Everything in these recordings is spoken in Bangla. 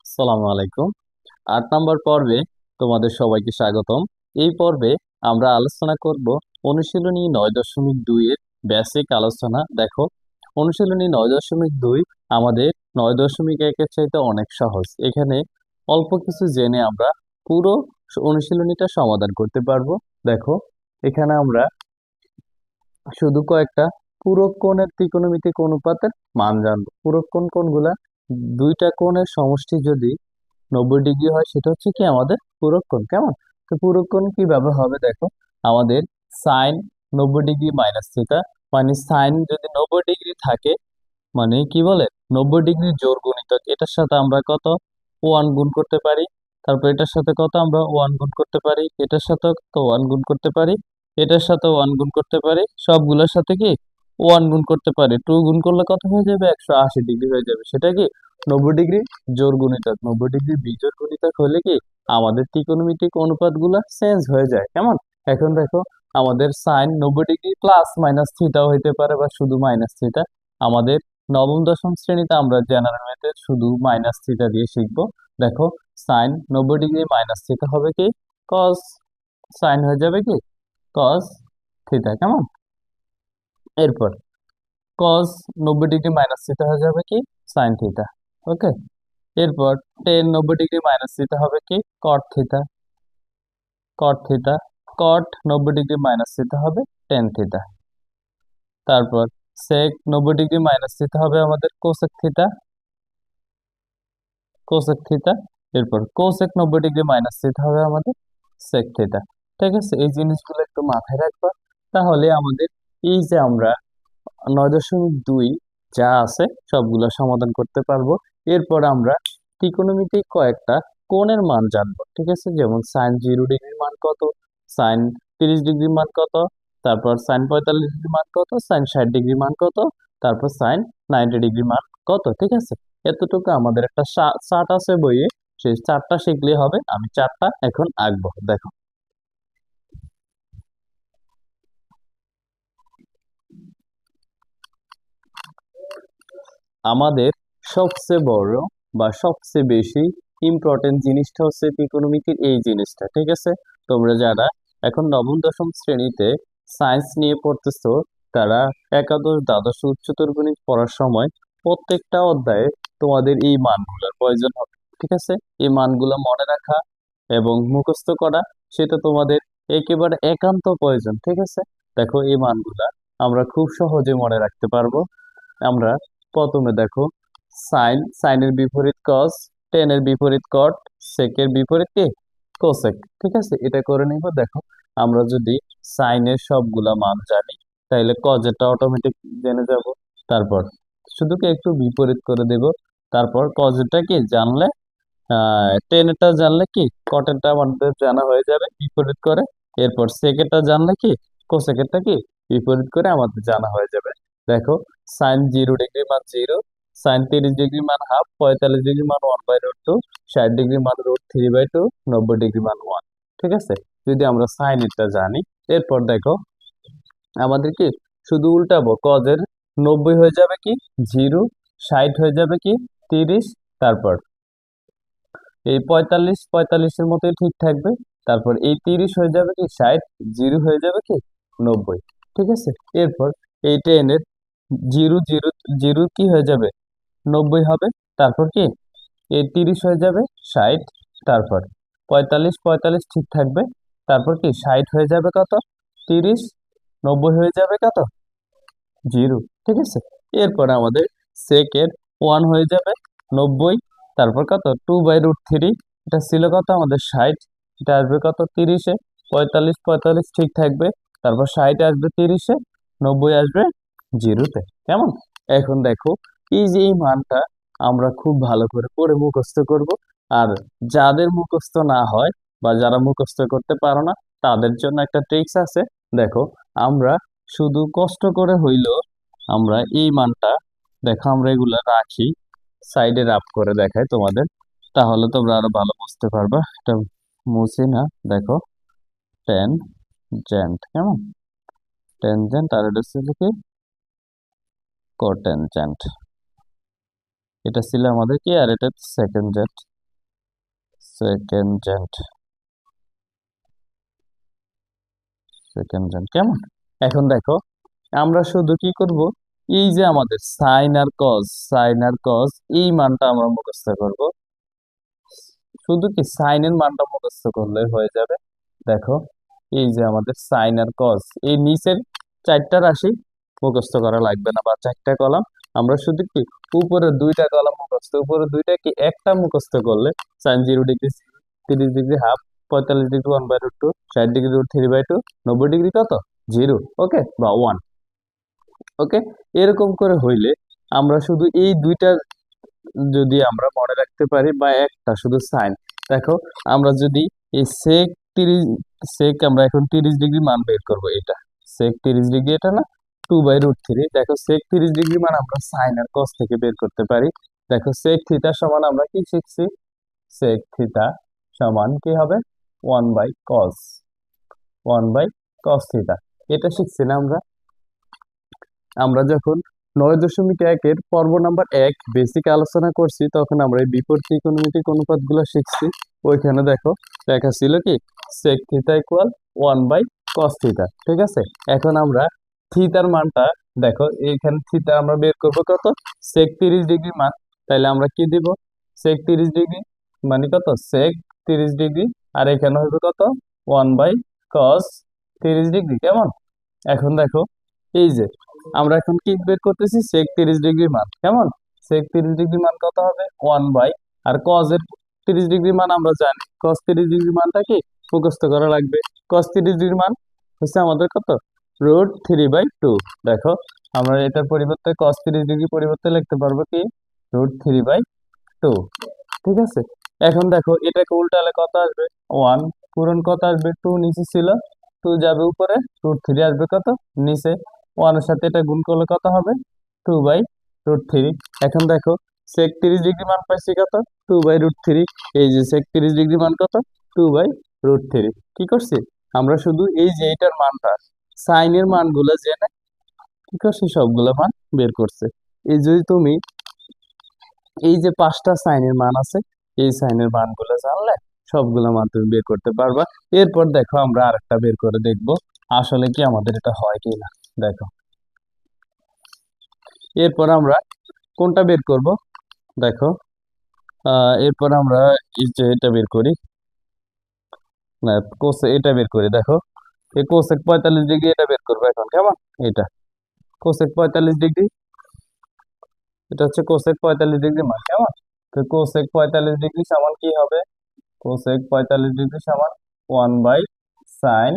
আসসালামু আলাইকুম। 8 নম্বর পর্বে তোমাদের সবাইকে স্বাগতম। এই পর্বে আমরা আলোচনা করব অনুশীলনী 9.2 এর বেসিক আলোচনা। দেখো, অনুশীলনী 9.2 আমাদের 9.1 এর চাইতে অনেক সহজ। এখানে অল্প কিছু জেনে আমরা পুরো অনুশীলনীটা সমাধান করতে পারবো। দেখো, এখানে আমরা শুধু কয়েকটা পূরক কোণের ত্রিকোণমিতিক অনুপাতের মান জানবো। পূরক কোণ কোনগুলা? দুইটা কোণের সমষ্টি যদি 90 ডিগ্রি হয় সেটা হচ্ছে কি আমাদের পূরক কোণ। কেমন? তো পূরক কোণ কিভাবে হবে? দেখো, আমাদের সাইন 90 ডিগ্রি মাইনাস থিটা, মানে সাইন যদি 90 ডিগ্রি থাকে, মানে কি বলে 90 ডিগ্রি জোড় গুণিতক, এটার সাথে আমরা কত 1 গুণ করতে পারি। তারপর এটার সাথে কত আমরা 1 গুণ করতে পারি, এটার সাথে কত 1 গুণ করতে পারি, এটার সাথে 1 গুণ করতে পারি, সবগুলোর সাথে কি 1 গুণ করতে পারি। 2 গুণ করলে কত হয়ে যাবে? 180 ডিগ্রি হয়ে যাবে। সেটা কি 90 ডিগ্রি জোড় গুণিতক। 90 ডিগ্রি বিজোড় গুণিতক হলে কি আমাদের ত্রিকোণমিতিক অনুপাতগুলো চেঞ্জ হয়ে যায়। কেমন? এখন দেখো, আমাদের সাইন 90 ডিগ্রি প্লাস মাইনাস থিটাও হইতে পারে বা শুধু মাইনাস থিটা। আমাদের নবম দশম শ্রেণীতে আমরা জেনারেল ম্যাথে শুধু মাইনাস থিটা দিয়ে শিখবো। দেখো, সাইন 90 ডিগ্রি মাইনাস থিটা হবে কি কস, সাইন হয়ে যাবে কি কস থিটা। কেমন? এরপর কস 90 ডিগ্রি মাইনাস থিটা হয়ে যাবে কি সাইন থিটা। ওকে। এরপর টেন 90 ডিগ্রি মাইনাস থিটা হবে কি কট থিটা। কট থিটা, কট 90 ডিগ্রি মাইনাস থিটা হবে টেন থিটা। তারপর সেক 90 ডিগ্রি মাইনাস থিটা হবে আমাদের কোসেক থিটা। Cosec theta. এরপর কোসেক 90 ডিগ্রি মাইনাস থিটা হবে আমাদের সেক থিটা। ঠিক আছে, এই জিনিসগুলো একটু মাথায় রাখবা। তাহলে আমাদের এই যে আমরা 9.2 যা আছে সবগুলো সমাধান করতে পারবো। এরপর আমরা ত্রিকোণমিতিক কয়েকটা কোণের মান জানবো। ঠিক আছে, যেমন সাইন 0 ডিগ্রির মান কত, সাইন 30 ডিগ্রির মান কত, তারপর সাইন 45 ডিগ্রির মান কত, সাইন 60 ডিগ্রির মান কত, তারপর সাইন 90 ডিগ্রির মান কত। ঠিক আছে, এতটুকু আমাদের একটা চার্ট আছে বইয়ে, সেই চার্টটা শিখলেই হবে। আমি চার্টটা এখন আঁকবো। দেখো, আমাদের সবচেয়ে বড় বা সবচেয়ে বেশি ইম্পর্টেন্ট জিনিসটা হচ্ছে ত্রিকোণমিতির এই জিনিসটা। ঠিক আছে, তোমরা যারা এখন নবম দশম শ্রেণীতে সায়েন্স নিয়ে পড়তেছো, তারা একাদশ দ্বাদশ উচ্চতর গণিত পড়ার সময় প্রত্যেকটা অধ্যায়ে তোমাদের এই মানগুলোর প্রয়োজন হবে। ঠিক আছে, এই মানগুলো মনে রাখা এবং মুখস্থ করা সেটা তোমাদের একেবারে একান্ত প্রয়োজন। ঠিক আছে, দেখো এই মানগুলা আমরা খুব সহজে মনে রাখতে পারবো। আমরা প্রথমে দেখো, সাইন, সাইনের বিপরীত কস, টেনের বিপরীত কট, সেকের বিপরীত কি কোসেক। ঠিক আছে, এটা করে নিব। দেখো, আমরা যদি সাইনের সবগুলা মান জানি তাহলে কজেরটা অটোমেটিক জেনে যাব। তারপর শুধু কি একটু বিপরীত করে দেব। তারপর কজেরটা কি জানলে টেনেরটা জানলে কি কটেরটা আমাদের জানা হয়ে যাবে বিপরীত করে। এরপর সেকেরটা জানলে কি কোসেকেরটা কি বিপরীত করে আমাদের জানা হয়ে যাবে। দেখো, সাইন 0 ডিগ্রি মান 0, সাইন 30 ডিগ্রি মান হাফ, 45 ডিগ্রি মান 1/√2, 60 ডিগ্রি মান √3/2, 90 ডিগ্রি মান 1। ঠিক আছে, যদি আমরা সাইন এটা জানি, এরপর দেখো আমাদের কি শুধু উল্টাবো, কজের 90 হয়ে যাবে কি 0, 60 হয়ে যাবে কি 30, তারপর এই 45 45-এর মতোই ঠিক থাকবে। তারপর এই 30 হয়ে যাবে কি 60, 0 হয়ে যাবে কি 90। ঠিক আছে, এরপর এই টেনের 0 0 0 কি হয়ে যাবে 90 হবে। তারপর কি এই 30 হয়ে যাবে 60, তারপর 45 45 ঠিক থাকবে। তারপর কি 60 হয়ে যাবে কত 30, 90 হয়ে যাবে কত 0। ঠিক আছে, এরপর আমাদের সেকের 1 হয়ে যাবে 90, তারপর কত 2/√3, এটা ছিল কত আমাদের 60, এটা আসবে কত 30-এ, 45 45 ঠিক থাকবে। তারপর 60 আসবে 30-এ, 90 আসবে 0-তে। কেমন? এখন দেখো, এই যে এই মানটা আমরা খুব ভালো করে পড়ে মুখস্থ করব। আর যাদের মুখস্থ না হয় বা যারা মুখস্থ করতে পারো না, তাদের জন্য একটা ট্রিক্স আছে। দেখো, আমরা শুধু কষ্ট করে হইলো আমরা এই মানটা, দেখো আমরা এগুলা রাখি, সাইডে রাফ করে দেখাই তোমাদের, তাহলে তোমরা আরো ভালো বুঝতে পারবা। এটা মুছি না। দেখো, টেন জেন্ট, কেমন টেনজেন্ট, আর এটা হচ্ছে কি কোটেনজেন্ট। এটা ছিল আমাদের কি, আর এটা সেকেন্ডজেন্ট। সেকেন্ডজেন্ট, সেকেন্ডজেন্ট কেমন। এখন দেখো আমরা শুধু কি করব, এই যে আমাদের সাইন আর কজ, সাইন আর কজ এই মানটা আমরা মুখস্থ করব। শুধু কি সাইনের মানটা মুখস্থ করলে হয়ে যাবে। দেখো এই যে আমাদের সাইন আর কজ, এই নিচের চারটা রাশি মুখস্থ করা লাগবে না, বা চারটা কলাম। আমরা শুধু কি উপরের দুইটা কলাম মুখস্থ, উপরের দুইটা কি একটা মুখস্থ করলে, sine 0 degree, 30 degree half, 45 degree 1/√2, 60 degree √3/2, 90 degree কত, 0, ওকে, বা 1, ওকে। এরকম করে হইলে আমরা শুধু এই দুইটা যদি আমরা মনে রাখতে পারি, বা একটা শুধু সাইন। দেখো আমরা যদি এই সেক 30, সেক আমরা এখন 30 ডিগ্রি মান বের করবো, এটা সেক 30 ডিগ্রি, এটা না 2/√3। দেখো সেক 30 ডিগ্রি মান আমরা সাইন আর কস থেকে বের করতে পারি। দেখো সেক থিটা সমান আমরা কি শিখছি, সেক থিটা সমান কি হবে, 1/cos, 1/cos থিটা, এটা শিখছি না আমরা। আমরা যখন 9.1-এর পর্ব নাম্বার 1 বেসিক আলোচনা করছি, তখন আমরা এই বিপরীত ত্রিকোণমিতিক অনুপাতগুলো শিখছি। ওইখানে দেখো লেখা ছিল কি, sec theta equal 1/cos theta, ঠিক আছে। এখন আমরা থিটার মানটা দেখো, এইখানে থিটা আমরা বের করব কত, sec 30 ডিগ্রি মান। তাহলে আমরা কি দিব, sec 30 ডিগ্রি মানে কত, sec 30 ডিগ্রি, আর এখানে হবে কত, 1/cos 30 ডিগ্রি, কেমন। এখন দেখো এই যে আমরা এখন কি বের করতেছি, সেক 30 ডিগ্রি মান, কেমন। সেক 30 ডিগ্রি মান কত হবে, 1 বাই, আর কজ এর 30 ডিগ্রি মান আমরা জানি, কস 30 ডিগ্রি মানটা কি মুখস্থ করা লাগবে। কস 30 ডিগ্রি মান হচ্ছে আমাদের কত, √3/2। দেখো আমরা এটার পরিবর্তে কস 30 ডিগ্রি পরিবর্তে লিখতে পারবো কি, √3/2, ঠিক আছে। এখন দেখো এটাকে উল্টালে কত আসবে, 1 পূরণ কত আসবে, 2 নিচে ছিল, 2 যাবে উপরে, √3 আসবে কত নিচে, 1 এর সাথে এটা গুণ করলে কত হবে, 2/√3। এখন দেখো sec 30 ডিগ্রি মান পাইছি কত, 2/√3। এই যে sec 30 ডিগ্রি মান কত, 2/√3। কি করছি আমরা, শুধু এই যে এটার মানটা, সাইনের মানগুলো জেনে কি করছি, সবগুলো মান বের করছে। এই যদি তুমি এই যে 5টা সাইনের মান আছে, এই সাইনের মানগুলো জানলে সবগুলো মান তুমি বের করতে পারবা। এরপর দেখো আমরা আরেকটা বের করে দেখবো আসলে কি আমাদের এটা হয় কি না। দেখো এরপর আমরা কোনটা বের করব, দেখো এরপর আমরা এই যে এটা বের করি, না কোসে এটা বের করি। দেখো এই কোসেক 45 ডিগ্রি এটা বের করবো এখন, কেমন। এটা কোসেক 45 ডিগ্রি, এটা হচ্ছে কোসেক 45 ডিগ্রি মান, কেমন। তো কোসেক 45 ডিগ্রি সমান কি হবে, কোসেক 45 ডিগ্রি সমান 1/sin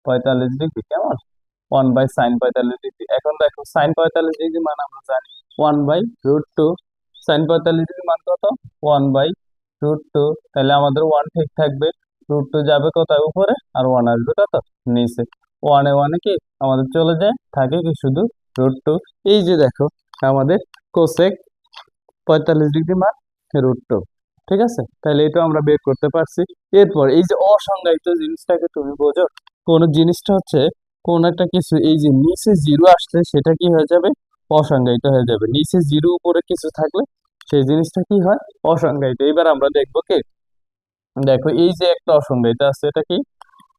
45 ডিগ্রি, কেমন, 1/sin 45 ডিগ্রি। এখন দেখো সাইন 45 ডিগ্রি মান আমরা জানি 1/√2, সাইন 45 ডিগ্রি মান কত, 1/√2। তাহলে আমাদের 1 ঠিক থাকবে, √2 যাবে কোথায় উপরে, আর 1 আসবে কত নিচে, 1 এ কি আমাদের চলে যায়, থাকে কি শুধু √2। এই যে দেখো আমাদের কোসেক 45 ডিগ্রি মান √2, ঠিক আছে। তাহলে এটা আমরা বের করতে পারছি। এরপর এই যে অসংজ্ঞায়িত জিনিসটাকে তুমি বোঝো, কোন জিনিসটা হচ্ছে কোন একটা কিছু এই যে নিচে 0 আসলে সেটা কি হয়ে যাবে, অসংজ্ঞায়িত হয়ে যাবে। নিচে 0 উপরে কিছু থাকলে সেই জিনিসটা কি হয়, অসংজ্ঞায়িত। এবার আমরা দেখবো কি, দেখো এই যে একটা অসংজ্ঞায়িত আছে, এটা কি,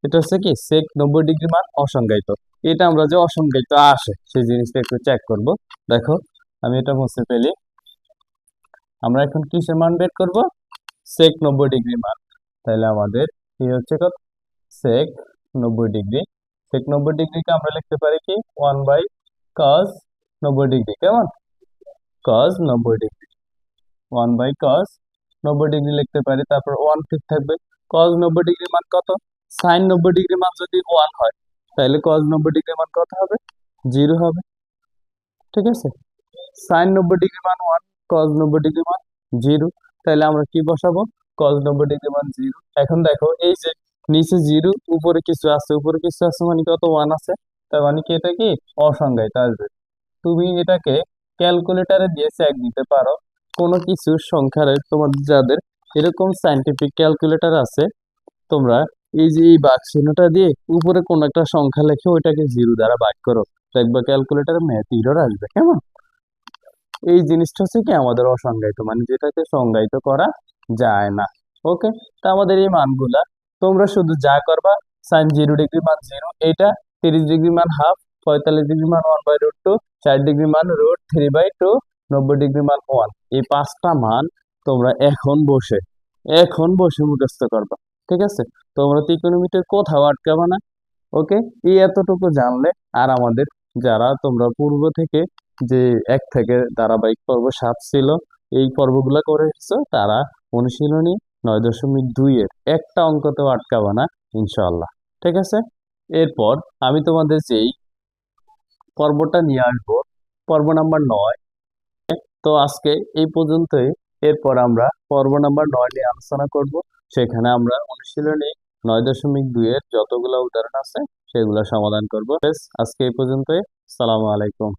এটা হচ্ছে কি sec 90 ডিগ্রি মান অসংজ্ঞায়িত। এটা আমরা যে অসংজ্ঞায়িত আসে সেই জিনিসটা একটু চেক করব। দেখো আমি এটা মুছে ফেলি। আমরা এখন কিসের মান বের করব, sec 90 ডিগ্রি মান। তাহলে আমাদের কি হচ্ছে কত, sec 90 ডিগ্রি, sec 90 ডিগ্রিকে আমরা লিখতে পারি কি 1/cos 90 ডিগ্রি, কেমন, cos 90 ডিগ্রি, 1/cos 90 ডিগ্রি লিখতে পারি। তারপর 1 ঠিক থাকবে, cos 90 ডিগ্রি মান কত, sin 90 ডিগ্রি মান যদি 1 হয়, তাহলে cos 90 ডিগ্রি মান কত হবে, 0 হবে, ঠিক আছে। sin 90 ডিগ্রি মান 1, cos 90 ডিগ্রি মান 0, তাহলে আমরা কি বসাবো, cos 90 ডিগ্রি মান 0। এখন দেখো এই যে নিচে 0 উপরে কিছু আছে, উপরে কিছু আছে মানে কত 1 আছে, তার মানে কি এটা কি অসংজ্ঞায়িত আসবে। তুমি এটাকে ক্যালকুলেটরে দিয়ে চেক দিতে পারো, কোনো কিছু সংখ্যার, তোমার যাদের এরকম সাইন্টিফিক ক্যালকুলেটর আছে, তোমরা এই যে এই ভাগ চিহ্নটা দিয়ে উপরে কোন একটা সংখ্যা লিখে ওইটাকে 0 দ্বারা ভাগ করো, দেখবা ক্যালকুলেটরে ম্যাথ এরর আসবে, কেমন। এই জিনিসটা হচ্ছে কি আমাদের অসংজ্ঞায়িত, মানে যেটাকে সংজ্ঞায়িত করা যায় না। ওকে, তা আমাদের এই মানগুলা তোমরা শুধু যা করবা, সাইন 0 ডিগ্রি মান 0, এইটা 30 ডিগ্রি মান হাফ, 45 ডিগ্রি মান 1/√2, 60 ডিগ্রি মান √3/2, 90 ডিগ্রি মান 1, এই 5টা মান তোমরা এখন বসে মুখস্থ করবা। ঠিক আছে, তোমরা ত্রিকোণমিতিতে কোথাও আটকাবা না। ওকে, এই এতটুকু জানলে আর আমাদের যারা তোমরা পূর্ব থেকে যে 1 থেকে ধারাবাহিক পর্ব 7 ছিল, এই পর্বগুলো করে এসেছো, তারা অনুশীলনী 9.2 এর একটা অঙ্কতেও আটকাবা না ইনশাআল্লাহ। ঠিক আছে, এরপর আমি তোমাদের যেই পর্বটা নিয়ে আসবো, পর্ব নাম্বার 9। তো আজকে এই পর্যন্তই। এরপর আমরা পর্ব নাম্বার 9 নিয়ে আলোচনা করব। সেখানে আমরা অনুশীলনী 9.2 এর যতগুলো উদাহরণ আছে সেগুলো সমাধান করব। বেশ, আজকে এই পর্যন্তই। আসসালামু আলাইকুম।